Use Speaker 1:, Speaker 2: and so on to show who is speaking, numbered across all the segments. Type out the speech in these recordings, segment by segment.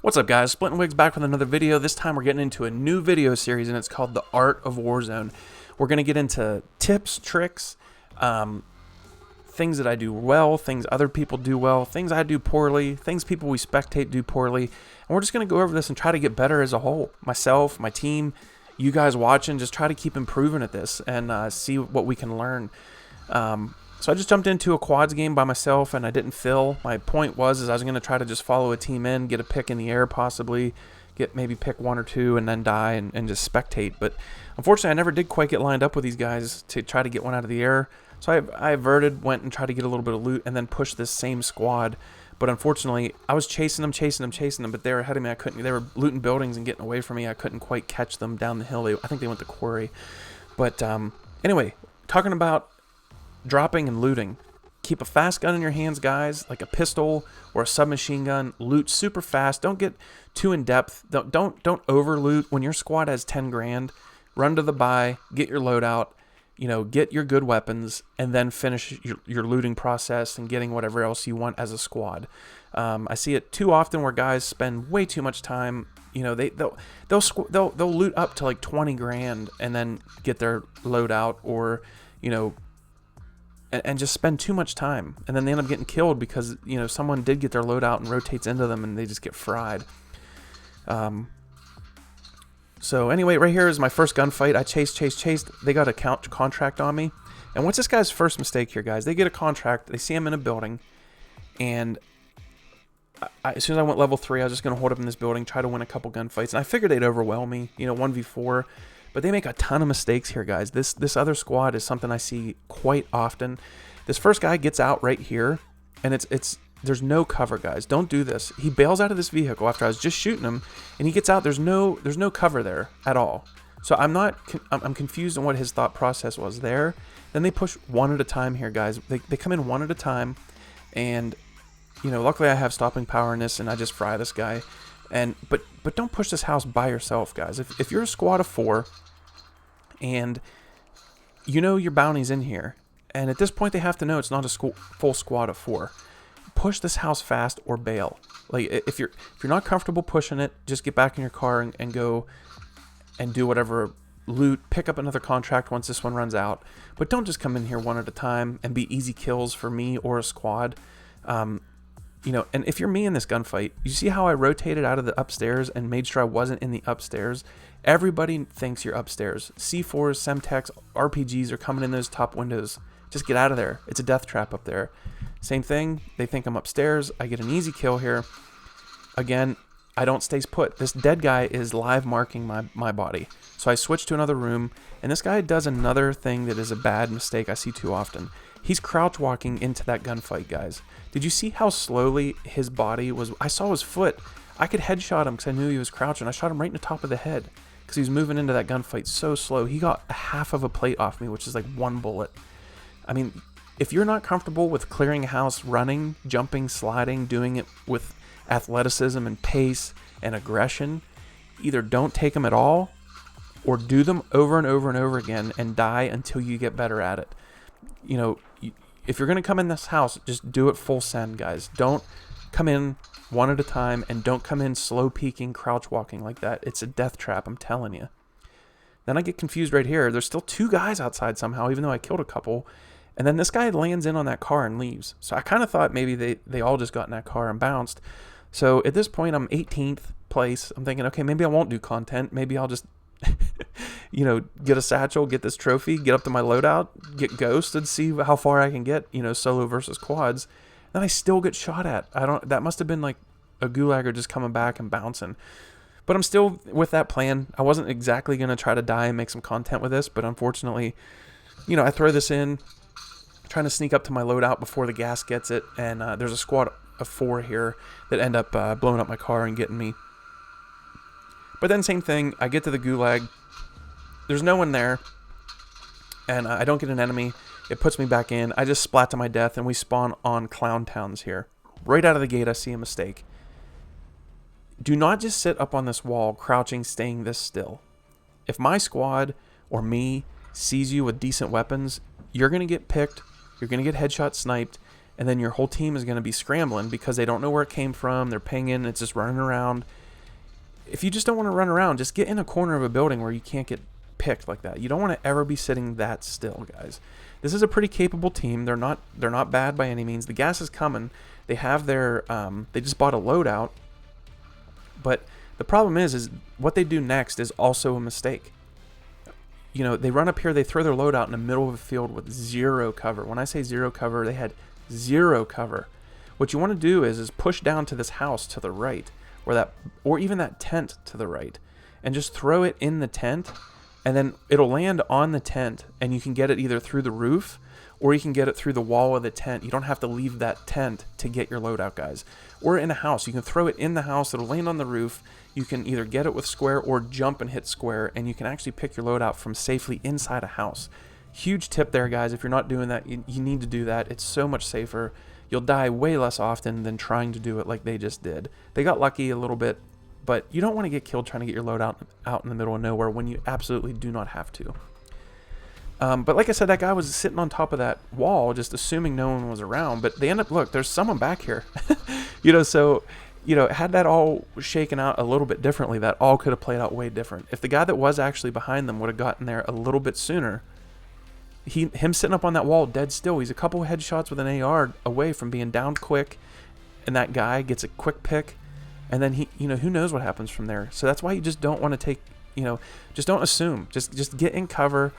Speaker 1: What's up, guys? Splint and Wigs back with another video. This time we're getting into a new video series, and it's called The Art of Warzone. We're going to get into tips, tricks, things that I do well, things other people do well, things I do poorly, things people we spectate do poorly. And we're just going to go over this and try to get better as a whole. Myself, my team, you guys watching, just try to keep improving at this and see what we can learn. So I just jumped into a quads game by myself, and I didn't fill. My point was I was going to try to just follow a team in, get a pick in the air possibly, maybe pick one or two, and then die and just spectate. But unfortunately, I never did quite get lined up with these guys to try to get one out of the air. So I averted, went and tried to get a little bit of loot, and then pushed this same squad. But unfortunately, I was chasing them, but they were ahead of me. They were looting buildings and getting away from me. I couldn't quite catch them down the hill. I think they went to quarry. But anyway, talking about dropping and looting. Keep a fast gun in your hands, guys, like a pistol or a submachine gun. Loot super fast. Don't get too in depth. Don't over loot. When your squad has 10 grand, run to the buy, get your loadout, get your good weapons, and then finish your looting process and getting whatever else you want as a squad. I see it too often where guys spend way too much time. They'll loot up to like 20 grand and then get their loadout, or and just spend too much time, and then they end up getting killed because someone did get their loadout and rotates into them, and they just get fried. So anyway, right here is my first gunfight. I chased. They got a contract on me, and what's this guy's first mistake here, guys? They get a contract. They see him in a building, and as soon as I went level 3, I was just gonna hold up in this building, try to win a couple gunfights, and I figured they'd overwhelm me, 1v4. But they make a ton of mistakes here, guys. This other squad is something I see quite often. This first guy gets out right here, and there's no cover, guys. Don't do this. He bails out of this vehicle after I was just shooting him, and he gets out. There's no cover there at all. So I'm confused on what his thought process was there. Then they push one at a time here, guys. They come in one at a time, and luckily I have stopping power in this, and I just fry this guy. But don't push this house by yourself, guys. If you're a squad of 4, and your bounty's in here, and at this point they have to know it's not a full squad of 4, push this house fast or bail. Like, if you're not comfortable pushing it, just get back in your car and go and do whatever loot, pick up another contract once this one runs out. But don't just come in here one at a time and be easy kills for me or a squad. And if you're me in this gunfight, you see how I rotated out of the upstairs and made sure I wasn't in the upstairs? Everybody thinks you're upstairs. C4s, Semtex, RPGs are coming in those top windows. Just get out of there. It's a death trap up there. Same thing. They think I'm upstairs. I get an easy kill here. Again, I don't stay put. This dead guy is live marking my body. So I switch to another room, and this guy does another thing that is a bad mistake I see too often. He's crouch walking into that gunfight, guys. Did you see how slowly his body was? I saw his foot. I could headshot him because I knew he was crouching. I shot him right in the top of the head because he was moving into that gunfight so slow. He got a half of a plate off me, which is like one bullet. I mean, if you're not comfortable with clearing a house, running, jumping, sliding, doing it with athleticism and pace and aggression, either don't take them at all or do them over and over and over again and die until you get better at it. If you're going to come in this house, just do it full send, guys. Don't come in one at a time, and don't come in slow peeking, crouch walking like that. It's a death trap, I'm telling you. Then I get confused right here. There's still 2 guys outside somehow, even though I killed a couple. And then this guy lands in on that car and leaves. So I kind of thought maybe they all just got in that car and bounced. So at this point, I'm 18th place. I'm thinking, okay, maybe I won't do content. Maybe I'll just get a satchel, get this trophy, get up to my loadout, get ghosted, see how far I can get, solo versus quads. Then I still get shot at. That must have been like a gulagger just coming back and bouncing. But I'm still with that plan. I wasn't exactly going to try to die and make some content with this, but unfortunately, I throw this in, trying to sneak up to my loadout before the gas gets it, and there's a squad of 4 here that end up blowing up my car and getting me. But then same thing, I get to the gulag, there's no one there, and I don't get an enemy. It puts me back in. I just splat to my death, and we spawn on Clown Towns here. Right out of the gate, I see a mistake. Do not just sit up on this wall, crouching, staying this still. If my squad or me sees you with decent weapons, you're going to get picked, you're going to get headshot sniped, and then your whole team is going to be scrambling because they don't know where it came from. They're pinging. It's just running around. If you just don't want to run around, just get in a corner of a building where you can't get picked like that. You don't want to ever be sitting that still, guys. This is a pretty capable team. They're not bad by any means. The gas is coming. They have their they just bought a loadout. But the problem is what they do next is also a mistake. You know, they run up here, they throw their loadout in the middle of a field with zero cover. When I say zero cover, they had zero cover. What you want to do is push down to this house to the right, or even that tent to the right, and just throw it in the tent, and then it'll land on the tent, and you can get it either through the roof or you can get it through the wall of the tent. You don't have to leave that tent to get your loadout, guys. Or in a house, you can throw it in the house, it'll land on the roof. You can either get it with square or jump and hit square, and you can actually pick your loadout from safely inside a house. Huge tip there, guys. If you're not doing that, you need to do that. It's so much safer. You'll die way less often than trying to do it like they just did. They got lucky a little bit, but you don't want to get killed trying to get your loadout out in the middle of nowhere when you absolutely do not have to. But like I said, that guy was sitting on top of that wall, just assuming no one was around. But they end up, look, there's someone back here. So, had that all shaken out a little bit differently, that all could have played out way different. If the guy that was actually behind them would have gotten there a little bit sooner, him sitting up on that wall dead still, he's a couple headshots with an AR away from being downed quick, and that guy gets a quick pick, and then who knows what happens from there. So that's why you just don't want to take, just don't assume. Just get in cover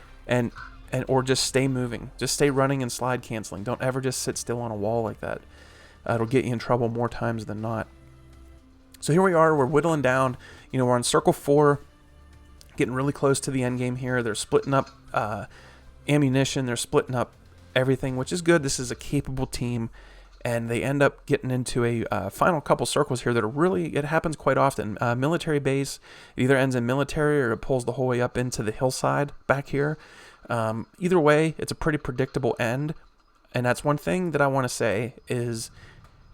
Speaker 1: or just stay moving. Just stay running and slide canceling. Don't ever just sit still on a wall like that. It'll get you in trouble more times than not. So here we are, we're whittling down. We're on circle 4, getting really close to the end game here. They're splitting up ammunition, they're splitting up everything, which is good. This is a capable team, and they end up getting into a final couple circles here that are really, it happens quite often. Military base, it either ends in military or it pulls the whole way up into the hillside back here. Either way, it's a pretty predictable end, and that's one thing that I want to say is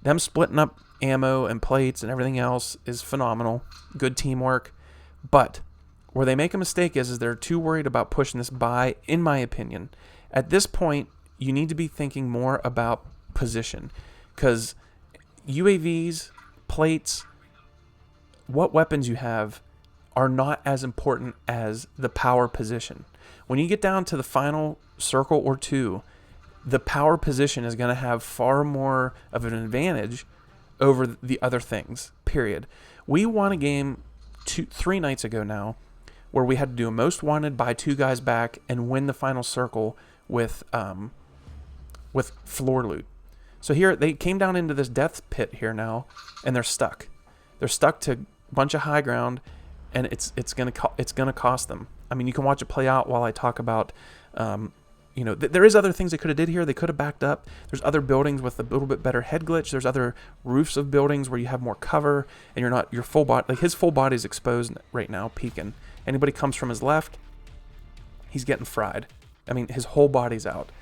Speaker 1: them splitting up ammo and plates and everything else is phenomenal. Good teamwork. But where they make a mistake is they're too worried about pushing this by, in my opinion. At this point, you need to be thinking more about position, because UAVs, plates, what weapons you have are not as important as the power position. When you get down to the final circle or two, the power position is going to have far more of an advantage over the other things, period. We won a game 3 nights ago now where we had to do a most wanted, buy 2 guys back, and win the final circle with floor loot. So here, they came down into this death pit here now, and they're stuck. They're stuck to a bunch of high ground, and it's gonna cost them. I mean, you can watch it play out while I talk about, there is other things they could have did here. They could have backed up. There's other buildings with a little bit better head glitch. There's other roofs of buildings where you have more cover, and your full body, like his full body is exposed right now, peeking. Anybody comes from his left, he's getting fried. I mean, his whole body's out,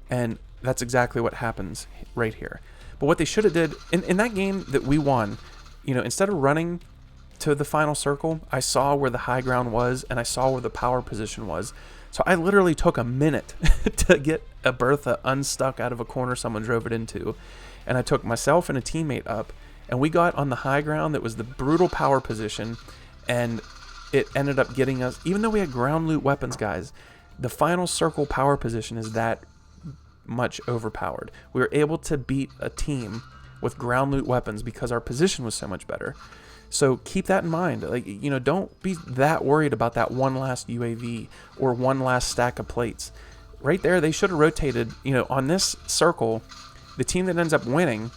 Speaker 1: and that's exactly what happens right here. But what they should have did in that game that we won, instead of running to the final circle, I saw where the high ground was, and I saw where the power position was. So I literally took a minute to get a Bertha unstuck out of a corner someone drove it into. And I took myself and a teammate up, and we got on the high ground that was the brutal power position, and it ended up getting us, even though we had ground loot weapons, guys, the final circle power position is that much overpowered. We were able to beat a team with ground loot weapons because our position was so much better. So keep that in mind. Don't be that worried about that one last UAV or one last stack of plates. Right there, they should have rotated. On this circle, the team that ends up winning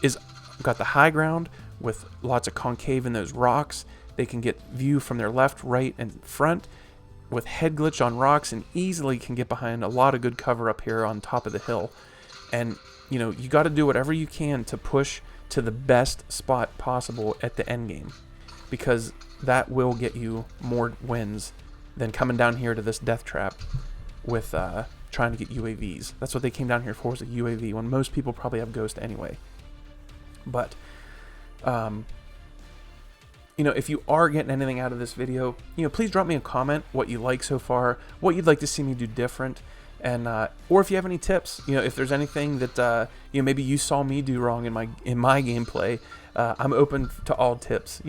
Speaker 1: is got the high ground with lots of concave in those rocks. They can get view from their left, right, and front with head glitch on rocks, and easily can get behind a lot of good cover up here on top of the hill. And you got to do whatever you can to push to the best spot possible at the end game, because that will get you more wins than coming down here to this death trap with trying to get UAVs. That's what they came down here for, was a UAV, when most people probably have Ghost anyway. But if you are getting anything out of this video, please drop me a comment what you like so far, what you'd like to see me do different, And or if you have any tips, if there's anything that maybe you saw me do wrong in my gameplay, I'm open to all tips.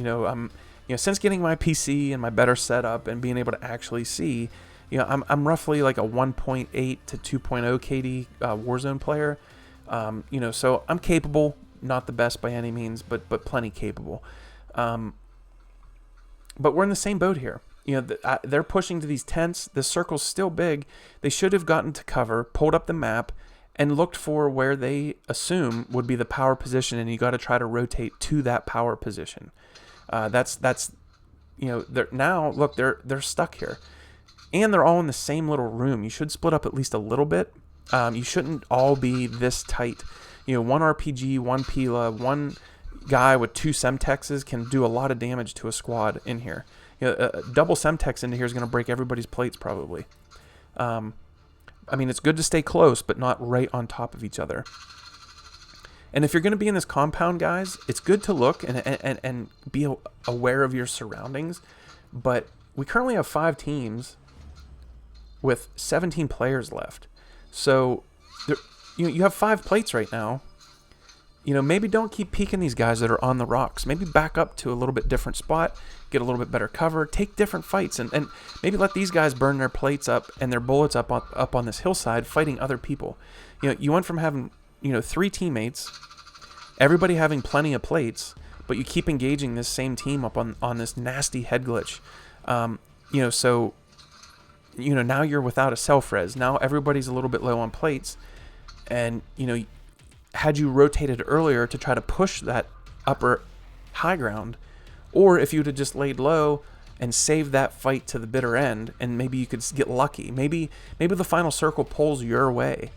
Speaker 1: Since getting my PC and my better setup and being able to actually see, I'm roughly like a 1.8 to 2.0 KD Warzone player. So I'm capable, not the best by any means, but plenty capable. But we're in the same boat here. They're pushing to these tents. The circle's still big. They should have gotten to cover, pulled up the map, and looked for where they assume would be the power position, and you got to try to rotate to that power position. They're now look, they're stuck here, and they're all in the same little room. You should split up at least a little bit. You shouldn't all be this tight. One RPG, one Pila, one guy with 2 Semtexes can do a lot of damage to a squad in here. A double Semtex into here is going to break everybody's plates probably. It's good to stay close, but not right on top of each other. And if you're going to be in this compound, guys, it's good to look and be aware of your surroundings. But we currently have 5 teams with 17 players left. So you have 5 plates right now. Maybe don't keep peeking these guys that are on the rocks. Maybe back up to a little bit different spot, get a little bit better cover, take different fights, and maybe let these guys burn their plates up and their bullets up on this hillside fighting other people. You went from having 3 teammates, everybody having plenty of plates, but you keep engaging this same team up on this nasty head glitch. Now you're without a self-res. Now everybody's a little bit low on plates, and had you rotated earlier to try to push that upper high ground, or if you would have just laid low and saved that fight to the bitter end, and maybe you could get lucky. Maybe the final circle pulls your way,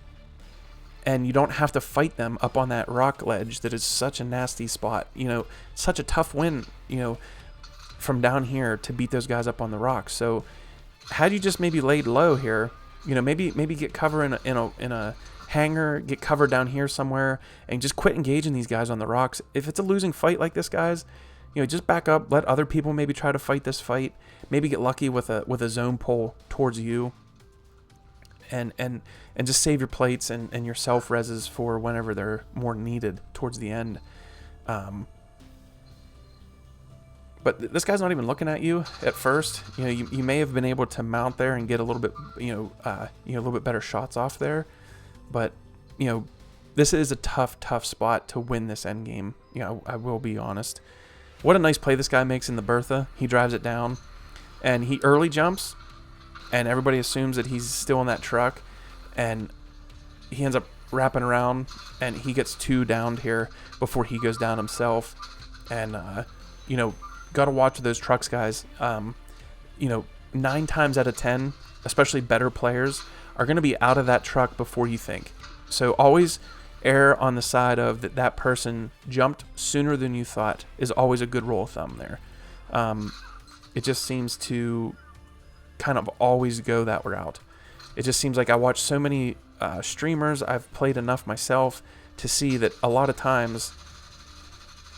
Speaker 1: and you don't have to fight them up on that rock ledge that is such a nasty spot. Such a tough win, from down here to beat those guys up on the rocks. So had you just maybe laid low here, maybe get cover in a hangar, get covered down here somewhere, and just quit engaging these guys on the rocks. If it's a losing fight like this, guys, just back up, let other people maybe try to fight this fight, maybe get lucky with a zone pull towards you, and just save your plates and your self reses for whenever they're more needed towards the end. But this guy's not even looking at you at first. You may have been able to mount there and get a little bit a little bit better shots off there. But, this is a tough spot to win this end game. I will be honest. What a nice play this guy makes in the Bertha. He drives it down, and he early jumps, and everybody assumes that he's still in that truck, and he ends up wrapping around, and he gets 2 downed here before he goes down himself. And, got to watch those trucks, guys. 9 times out of 10, especially better players, are going to be out of that truck before you think. So always err on the side of that person jumped sooner than you thought is always a good rule of thumb there. It just seems to kind of always go that route. It just seems like I watch so many streamers, I've played enough myself to see that a lot of times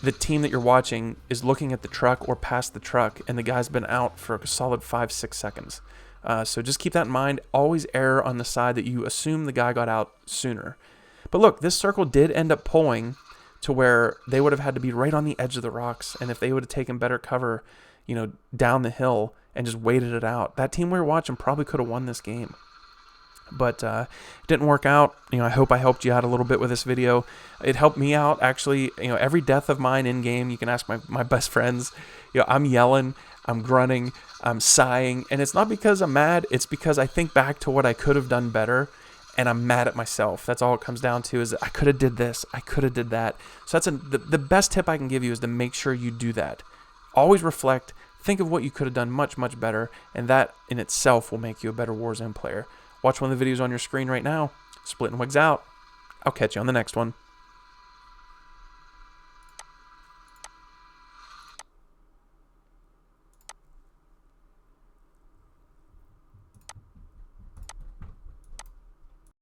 Speaker 1: the team that you're watching is looking at the truck or past the truck, and the guy's been out for a solid 5-6 seconds. So just keep that in mind. Always err on the side that you assume the guy got out sooner. But look, this circle did end up pulling to where they would have had to be right on the edge of the rocks. And if they would have taken better cover, down the hill and just waited it out, that team we were watching probably could have won this game. But it didn't work out. I hope I helped you out a little bit with this video. It helped me out, actually. Every death of mine in game, you can ask my best friends. I'm yelling, I'm grunting, I'm sighing, and it's not because I'm mad. It's because I think back to what I could have done better, and I'm mad at myself. That's all it comes down to, is I could have did this, I could have did that. So that's the best tip I can give you, is to make sure you do that. Always reflect, think of what you could have done much better, and that in itself will make you a better Warzone player. Watch one of the videos on your screen right now. Splitting Wigs out. I'll catch you on the next one.